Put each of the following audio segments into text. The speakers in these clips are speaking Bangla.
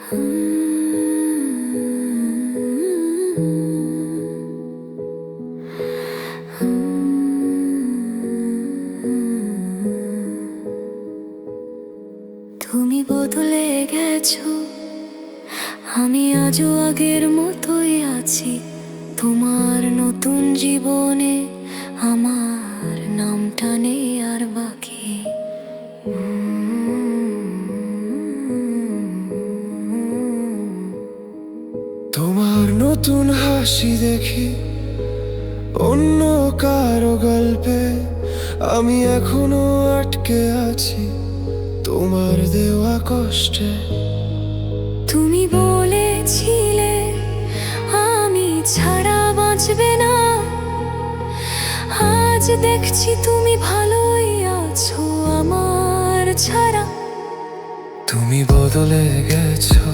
তুমি বদলে গেছো, আমি আজও আগের মতোই আছি। তোমার নতুন জীবনে আমার নামটা নেই আর বাকি। তোমার নতুন হাসি দেখি অন্য কারো গল্পে, আমি এখনো আটকে আছি তোমার দেওয়া কষ্টে। তুমি বলেছিলে আমি ছাড়া বাঁচবে না, আজ দেখছি তুমি ভালোই আছো আমার ছাড়া। তুমি বদলে গেছো,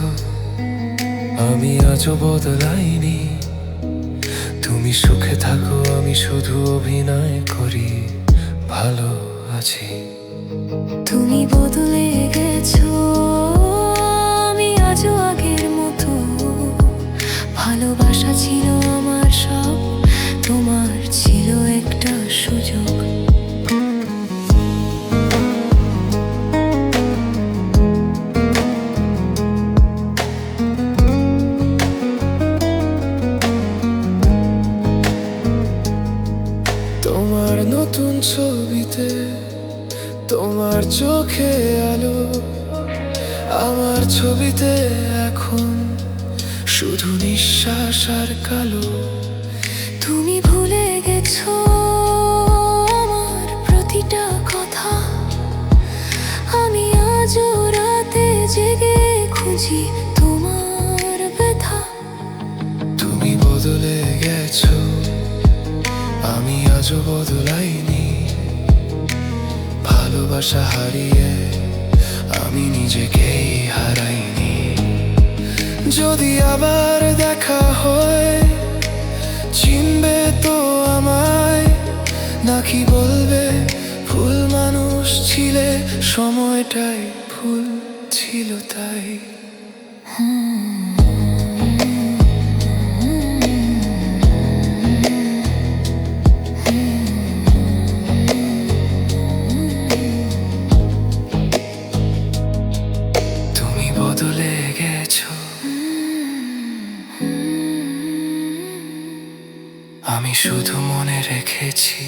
আমি আজও বদলাইনি। তুমি সুখে থাকো, আমি শুধু অভিনয় করি ভালো আছি। তুমি বদলে গেছো, আমি আজও আগের মতো। ভালোবাসা ছিল আমার সব, তোমার ছিল একটা সুযোগ। তোমার নতুন ছবিতে তোমার চোখে আলো, আমার ছবিতে এখন শুধু নিঃশ্বাস আর কালো। তুমি ভুলে গেছো আমার প্রতিটা কথা, আমি আজও রাতে জেগে খুঁজি তোমার ব্যথা। তুমি বদলে গেছো, আমি আজও বদলাইনি। ভালোবাসা হারিয়ে আমি নিজেকেই হারাইনি। যদি আবার দেখা হয়, চিনবে তো আমায়, নাকি বলবে ভুল মানুষ ছিলে, সময়টাই ভুল ছিল তাই। তুমি বদলে গেছো, আমি শুধু মনে রেখেছি